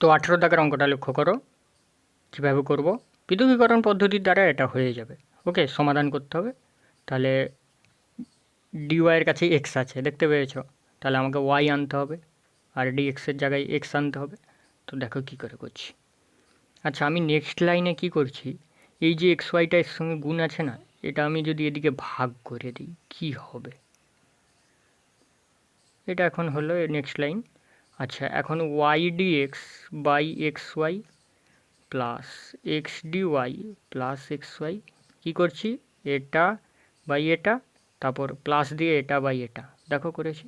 তো 18 দাগের অঙ্কটা লক্ষ্য করো, কীভাবে করব। পৃথকীকরণ পদ্ধতির দ্বারা এটা হয়ে যাবে। ওকে, সমাধান করতে হবে। তাহলে ডিওয়াইয়ের কাছে এক্স আছে, দেখতে পেয়েছ, তাহলে আমাকে ওয়াই আনতে হবে আর ডিএক্সের জায়গায় এক্স আনতে হবে। তো দেখো কী করে করছি। আচ্ছা, আমি নেক্সট লাইনে কি করছি, এই যে এক্স ওয়াইটা এর সঙ্গে গুণ আছে না, এটা আমি যদি এদিকে ভাগ করে দিই কি হবে, এটা এখন হলো নেক্সট লাইন। আচ্ছা, এখন Y DX by X Y plus X DY plus X Y, কী করছি, এটা বাই এটা, তারপর প্লাস দিয়ে এটা বাই এটা, দেখো করেছি।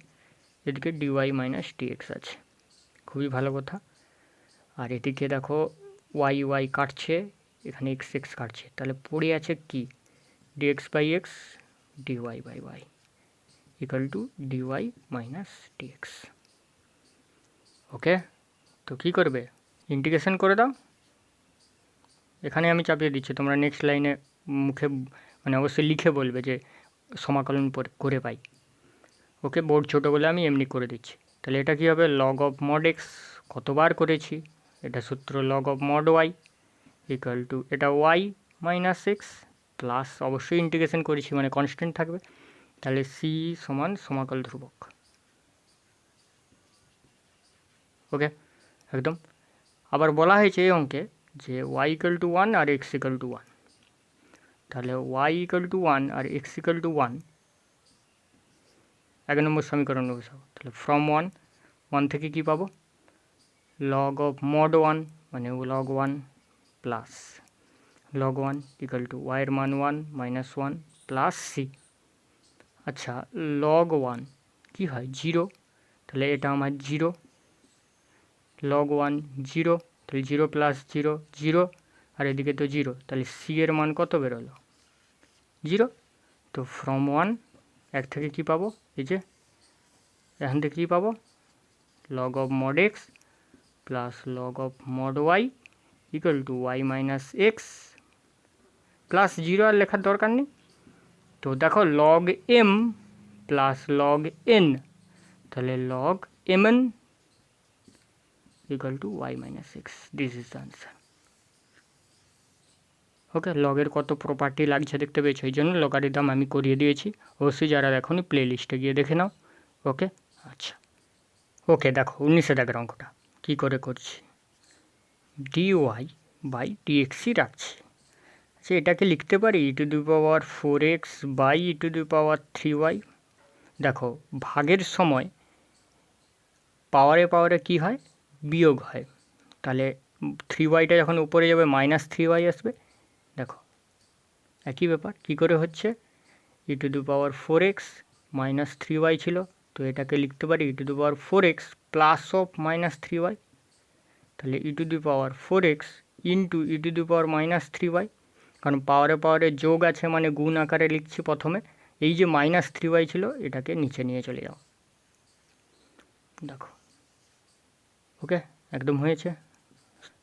এদিকে ডিওয়াই মাইনাস ডিএক্স আছে, খুবই ভালো কথা। আর এদিকে দেখো ওয়াই ওয়াই কাটছে, এখানে এক্স এক্স কাটছে, তাহলে পড়ে আছে কি, DX by X DY by Y equal to DY minus DX. Okay, তো কী করবে, ইন্টিগ্রেশন করে দাও। এখানে আমি চাপিয়ে দিচ্ছি, তোমরা নেক্সট লাইনে মুখে মানে অবশ্যই লিখে বলবে যে সমাকলন করে পাই। ওকে, বোর্ড ছোটো বলে আমি এমনি করে দিচ্ছি। তাহলে এটা কী হবে, লগ অফ মড এক্স, কতবার করেছি, এটা সূত্র log of mod Y equal to এটা ওয়াই মাইনাস এক্স প্লাস, অবশ্যই ইন্টিগ্রেশন করেছি মানে কনস্ট্যান্ট থাকবে, তাহলে সি সমান সমাকল ধ্রুবক। ওকে, একদম। আবার বলা হয়েছে এই অঙ্কে যে ওয়াই ইকুয়াল টু 1 আর এক্স ইকুয়াল টু 1, তাহলে ওয়াই ইকুয়াল টু 1 আর এক্স ইকুয়াল টু 1 এক নম্বর সমীকরণ বসাবো। তাহলে ফ্রম 1 থেকে কী পাবো, লগ অফ মড 1 মানে log 1 plus log 1 equal to ওয়াইয়ের মান 1 মাইনাস 1 প্লাস সি। আচ্ছা, লগ 1 কী হয়, 0, তাহলে এটা আমার 0, লগ 1 0, তাহলে 0 প্লাস 0 0, আর এদিকে তো 0, তাহলে সি এর মান কত বেরোলো, 0। তো ফ্রম 1 থেকে কী পাবো, এই যে এখান থেকে কী পাবো, log of mod x plus log of mod Y equal to Y minus x plus 0, আর লেখার দরকার নেই। তো দেখো log M plus log N, তাহলে log M N equal to Y minus X, this is the answer. Okay, লগের কত property লাগছে দেখতে পেয়েছো, এই জন্য লগারিদম আমি করিয়ে দিয়েছি, অবশ্যই যারা দেখোনি প্লে লিস্টে গিয়ে দেখে নাও। ওকে, আচ্ছা, ওকে দেখো 19 দাগের অঙ্কটা কী করে করছি, ডিওয়াই বাই ডিএক্সই রাখছি। আচ্ছা, এটাকে লিখতে পারি E to the power 4x by E to the power 3y। দেখো ভাগের সময় পাওয়ারে পাওয়ারে কী হয়, বিয়োগ হয়, তাহলে 3yটা যখন উপরে যাবে মাইনাস 3y আসবে। দেখো একই ব্যাপার, কী করে হচ্ছে, ই to the power 4x minus 3y ছিল, তো এটাকে লিখতে পারি E to the power 4x plus of minus 3y, তাহলে E to the power 4x into E to the power minus 3y, কারণ পাওয়ারে পাওয়ারে যোগ আছে মানে গুণ আকারে লিখছি প্রথমে, এই যে মাইনাস 3y ছিল এটাকে নিচে নিয়ে চলে যাও। দেখো ওকে, একদম হয়েছে।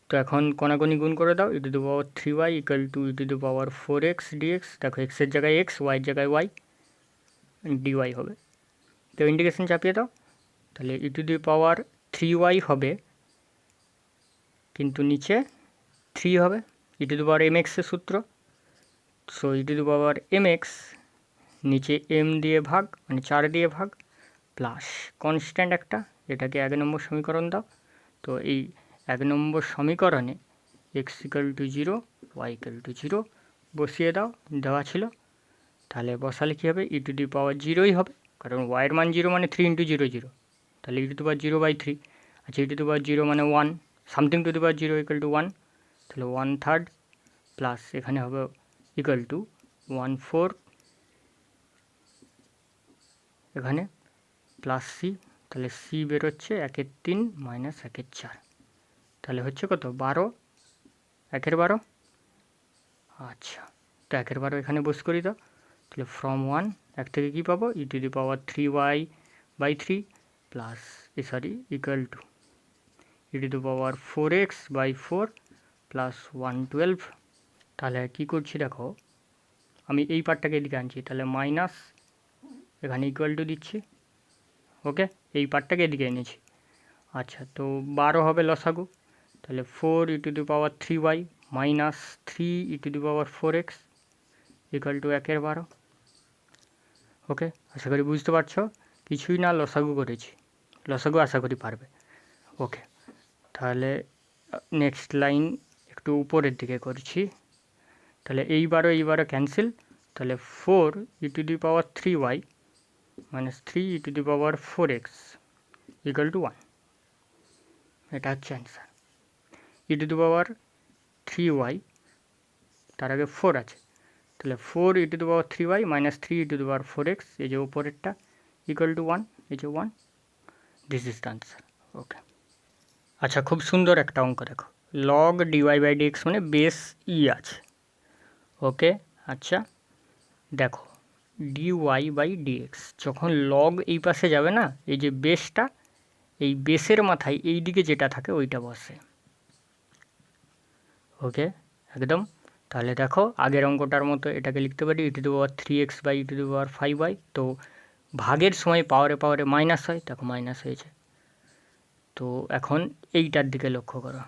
তো এখন কোনাকুনি গুণ করে দাও, E to the power 3y equal to E to the power 4x DX, দেখো এক্সের জায়গায় এক্স, ওয়াইয়ের জায়গায় ওয়াই, ডিওয়াই হবে। তো ইন্টিগ্রেশন চাপিয়ে দাও, তাহলে E to the power 3y হবে, কিন্তু নিচে 3 হবে, ই টু দি পাওয়ার এম এক্সের সূত্র, so e to the power m x নিচে এম দিয়ে ভাগ মানে 4 দিয়ে ভাগ প্লাস কনস্ট্যান্ট একটা, এটাকে 1 নম্বর সমীকরণ দাও। তো এই 1 নম্বর সমীকরণে x equal to 0 y equal to 0 বসিয়ে দাও, দেওয়া ছিল, তাহলে বসালে কী হবে, ই টু দি পাওয়ার 0ই হবে, কারণ ওয়াইয়ের মান 0 মানে 3 ইন্টু 0 0, তাহলে E to the power 0 by 3। আচ্ছা, ই টু দি পাওয়ার 0 মানে 1, something to the power 0 equal to 1, তাহলে 1/3 প্লাস এখানে হবে ইকুয়াল টু 1/4, এখানে প্লাস সি, তাহলে সি বেরোচ্ছে 1/3 মাইনাস 1/4, তাহলে হচ্ছে কত 12, 1/12। আচ্ছা, তো 1/12 এখানে বস করি দাও, তাহলে ফ্রম 1 থেকে কী পাবো, E to the power 3y by 3 plus equal to E to the power 4x by 4 plus 112। তাহলে কী করছি দেখো, আমি এই পার্টটাকে এদিকে আনছি, তাহলে মাইনাস এখানে ইকুয়াল টু দিচ্ছি, ওকে এই পার্টটাকে এদিকে এনেছি। আচ্ছা, তো 12 হবে লসাগু, তাহলে 4e⁻³ minus 3e⁻⁴x equal to 1/12। ওকে, আশা করি বুঝতে পারছো, কিছুই না লসাগু করেছি, লসাগু আশা করি পারবে। ওকে, তাহলে নেক্সট লাইন একটু উপরের দিকে করছি। তাহলে এইবারও ক্যান্সেল, তাহলে 4e⁻³ minus 3e⁻⁴x equal to 1। এটা হচ্ছে অ্যান্সার। e⁻³ তার আগে 4 আছে, তাহলে 4e⁻³ মাইনাস 3e⁻⁴x, এই যে উপরেরটা, ইকুয়াল টু 1, এই যে 1, দিস ইজ দ্য আনসার। ওকে, আচ্ছা, খুব সুন্দর একটা অঙ্ক দেখো, লগ dy/dx মানে বেস ই আছে। ওকে, আচ্ছা দেখো dy/dx যখন লগ এই পাশে যাবে না, এই যে বেসটা, এই বেসের মাথায় এই দিকে যেটা থাকে ওইটা বসে। ওকে, একদম। তাহলে দেখো আগের অঙ্কটার মতো এটাকে লিখতে পারি e⁻3x/e⁻5y, তো ভাগের সময় পাওয়ারে মাইনাস হয়, দেখো মাইনাস হয়েছে। তো এখন এইটার দিকে লক্ষ্য করো,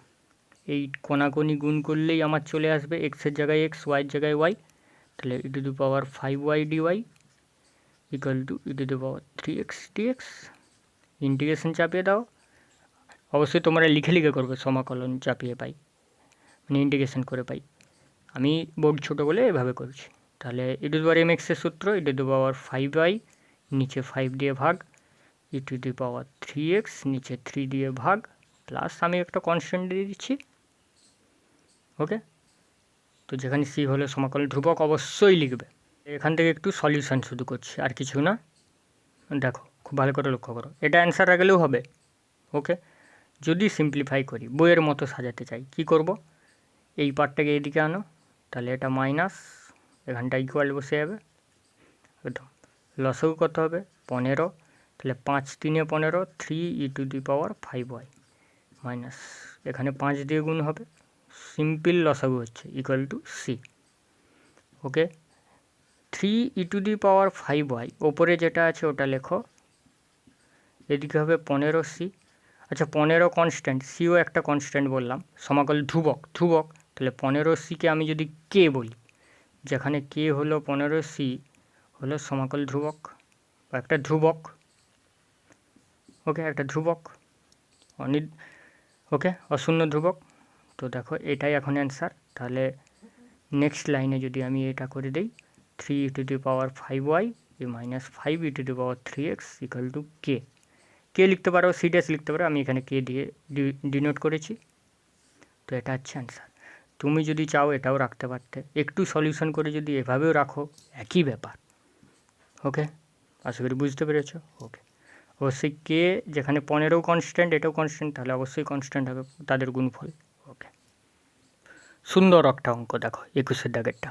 এই কোনাকুনি গুণ করলেই আমার চলে আসবে এক্সের জায়গায় এক্স, ওয়াইয়ের জায়গায় ওয়াই, তাহলে e⁻5y dy equal to e⁻3x dx। Integration চাপিয়ে দাও, অবশ্যই তোমরা লিখে লিখে করবে, সমাকলন চাপিয়ে পাই মানে ইন্টিগ্রেশন করে পাই, আমি বোর্ড ছোটো বলে এভাবে করছি। তাহলে e⁻mx এর সূত্র e⁻5y নিচে 5 দিয়ে ভাগ, e⁻3x নিচে 3 দিয়ে ভাগ, প্লাস আমি একটা কনস্ট্যান্ট দিয়ে দিচ্ছি। ওকে, তো যেখানে সি হলো সমাকলন ধ্রুবক, অবশ্যই লিখবে। এখান থেকে একটু সলিউশন শুধু করছি, আর কিছু না। দেখো খুব ভালো করে লক্ষ্য করো, এটা অ্যান্সার রাখলেও হবে। ওকে, যদি সিম্পলিফাই করি, বইয়ের মতো সাজাতে চাই, কি করব, এই পার্টটাকে এইদিকে আনো, তাহলে এটা মাইনাস, এখানটা ইকুয়াল বসে যাবে একদম। লসাগু কত হবে 15, তাহলে 5 3 15, 3e⁻5y মাইনাস, এখানে 5 দিয়ে গুণ হবে, সিম্পল লসাগু হচ্ছে equal to C. Okay, 3e⁻5y ওপরে যেটা আছে ওটা লেখো, এদিকে হবে 15c। আচ্ছা 15 কনস্ট্যান্ট, সিও একটা কনস্ট্যান্ট বললাম, সমাকল ধ্রুবক, তাহলে 15c-কে আমি যদি কে বলি, যেখানে কে হলো 15c হলো সমাকল ধ্রুবক বা একটা ধ্রুবক। ওকে, একটা ধ্রুবক ওকে, অশূন্য ধ্রুবক। তো দেখো এটাই এখন অ্যান্সার। তাহলে নেক্সট লাইনে যদি আমি এটা করে দিই, 3e⁻5y minus 5e⁻3x equal to কে লিখতে পারো, সিডেস লিখতে পারো, আমি এখানে কে দিয়ে ডিনোট করেছি। তো এটা হচ্ছে অ্যান্সার। তুমি যদি চাও এটাও রাখতে পারতে, একটু সলিউশন করে যদি এভাবেও রাখো, একই ব্যাপার। ওকে, আশা করি বুঝতে পেরেছো। ওকে, অবশ্যই কে যেখানে 15 কনস্ট্যান্ট, এটাও কনস্ট্যান্ট, তাহলে অবশ্যই কনস্ট্যান্ট হবে তাদের গুণফল। ওকে, সুন্দর একটা অঙ্ক দেখো 21-এর দাগেরটা,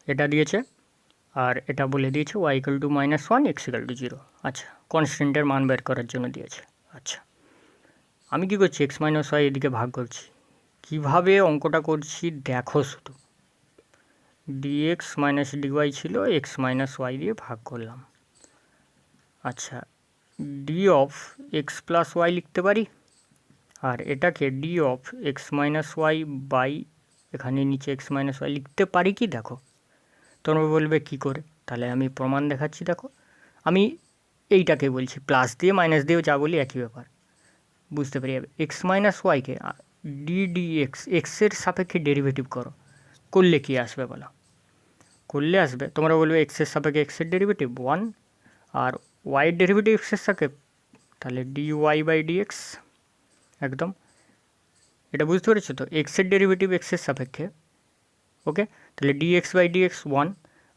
এটা দিয়েছে আর এটা বলে দিয়েছে y = -1 x = 0। আচ্ছা, কনস্ট্যান্টের মান বের করার জন্য দিয়েছে। আচ্ছা, আমি কি করছি, x - y এদিকে ভাগ করছি। কিভাবে অঙ্কটা করছি দেখো শুধু, dx - dy ছিল, x - y দিয়ে ভাগ করলাম। আচ্ছা, d of x + y লিখতে পারি, আর এটাকে d of x - y by এখানে নিচে x - y লিখতে পারি কি, দেখো তোমরা বলবে কি করে, তাহলে আমি প্রমাণ দেখাচ্ছি। দেখো আমি এইটাকে বলছি, প্লাস দিয়ে মাইনাস দিয়েও যা বলি একই ব্যাপার, বুঝতে পেরে যাবে। x - y-কে dx এক্সের সাপেক্ষে ডেরিভেটিভ করলে কি আসবে বলো, করলে আসবে, তোমরা বলবে এক্সের সাপেক্ষে এক্সের ডেরিভেটিভ 1, আর ওয়াইয়ের ডেরিভেটিভ এক্সের সাপেক্ষে, তাহলে dy/dx। একদম, এটা বুঝতে পেরেছো তো, এক্সের ডেরিভেটিভ এক্সের সাপেক্ষে। ওকে, তাহলে dx/dx 1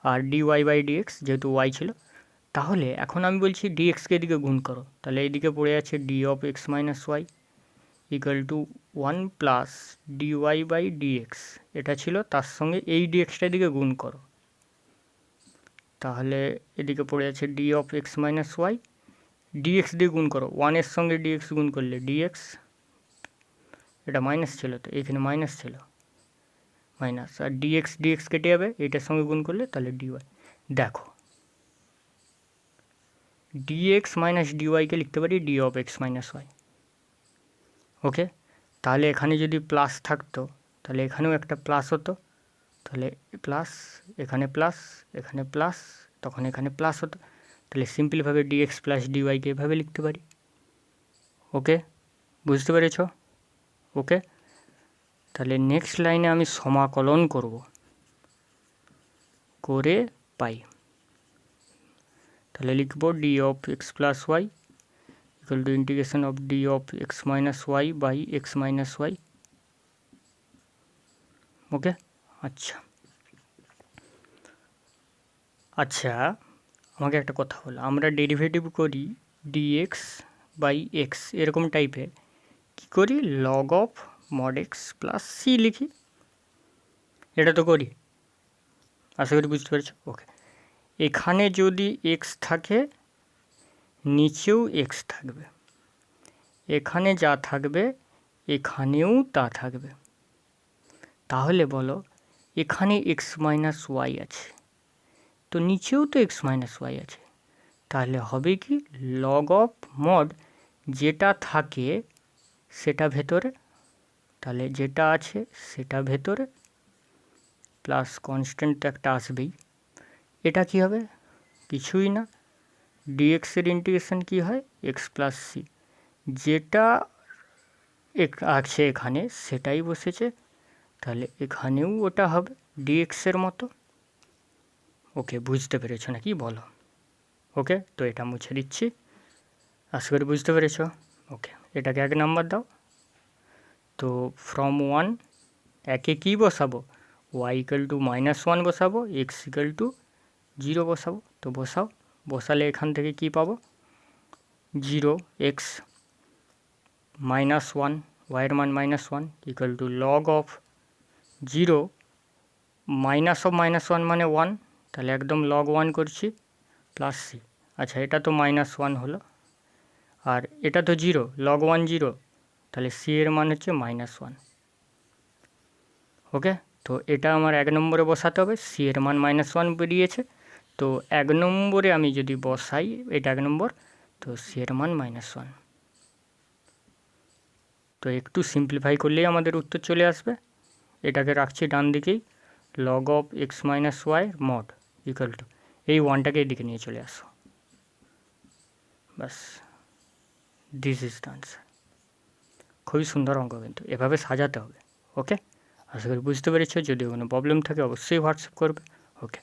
আর dy/dx যেহেতু y ছিল, তাহলে এখন আমি বলছি dxকে এদিকে গুণ করো, তাহলে এইদিকে পড়ে আছে d of x - y equal to 1 plus dy/dx, এটা ছিল, তার সঙ্গে এই dxটা এদিকে গুণ করো, তাহলে এদিকে পড়ে আছে d of x - y, dx দিয়ে গুণ করো, 1-এর সঙ্গে dx গুণ করলে dx, এটা মাইনাস ছিল তো এইখানে মাইনাস ছিল, মাইনাস, আর dx কেটে যাবে, এইটার সঙ্গে গুণ করলে তাহলে dy। দেখো dx - dy-কে লিখতে পারি d of x - y। ওকে, তাহলে এখানে যদি প্লাস থাকতো তাহলে এখানেও একটা প্লাস হতো, তাহলে প্লাস, এখানে প্লাস, এখানে প্লাস, তখন এখানে প্লাস হতো। তাহলে সিম্পলভাবে ডিএক্স প্লাস ডিওয়াইকে এভাবে লিখতে পারি। ওকে, বুঝতে পেরেছ? ওকে, তাহলে নেক্সট লাইনে আমি সমাকলন করব, করে পাই। তাহলে লিখব D of X plus Y equal to integration of D of x minus Y by X minus Y. Okay, আচ্ছা আচ্ছা, আমাকে একটা কথা বলো, আমরা ডেরিভেটিভ করি ডিএক্স বাই এক্স এরকম টাইপের, কী করি, log of mod x plus c লিখি, এটা তো করি, আশা করি বুঝতে পেরেছো। ওকে, এখানে যদি এক্স থাকে নিচেও এক্স থাকবে, এখানে যা থাকবে এখানেও তা থাকবে। তাহলে বলো, এখানে এক্স মাইনাস ওয়াই আছে, তো নিচেও তো এক্স মাইনাস ওয়াই আছে, তাহলে হবে কি, লগ অফ মড যেটা থাকে সেটা ভেতরে, তাহলে যেটা আছে সেটা ভেতরে প্লাস কনস্ট্যান্ট তো একটা আসবেই। এটা কি হবে, কিছুই না, ডিএক্সের ইন্টিগ্রেশন কি হয়, এক্স প্লাস সি, যেটা আছে এখানে সেটাই বসেছে, তাহলে এখানেও ওটা হবে ডিএক্সের মতো। ওকে, বুঝতে পেরেছো নাকি বলো? ওকে, তো এটা মুছে দিচ্ছি, আশা করি বুঝতে পেরেছো। ওকে, এটাকে 1 নাম্বার দাও। তো ফ্রম 1 একে কী বসাবো, ওয়াই ইকুয়াল টু -1 বসাবো, এক্স ইকুয়াল টু 0 বসাবো। তো বসাও, বসালে এখান থেকে কি পাবো, 0 এক্স -1, ওয়াইয়ের মান -1 equal to log of 0 minus of -1 মানে 1, তাহলে একদম লগ 1 করছি প্লাস সি। আচ্ছা, এটা তো -1 হলো, আর এটা তো 0, লগ 1 0, তাহলে সি এর মান হচ্ছে -1। ওকে, তো এটা আমার 1 নম্বরে বসাতে হবে, সি এর মান -1 বেরিয়েছে, তো 1 নম্বরে আমি যদি বসাই, এটা 1 নম্বর, তো সি এর মান -1। তো একটু সিম্পলিফাই করলেই আমাদের উত্তর চলে আসবে। এটাকে রাখছি ডান দিকেই, log of x minus y mod equal to, এই 1টাকে এদিকে নিয়ে চলে আসো, বাস, দিস ইজ দ্য আনসার। খুবই সুন্দর অঙ্ক, কিন্তু এভাবে সাজাতে হবে। ওকে, আশা করি বুঝতে পেরেছো। যদি কোনো প্রবলেম থাকে অবশ্যই হোয়াটসঅ্যাপ করবে। ওকে।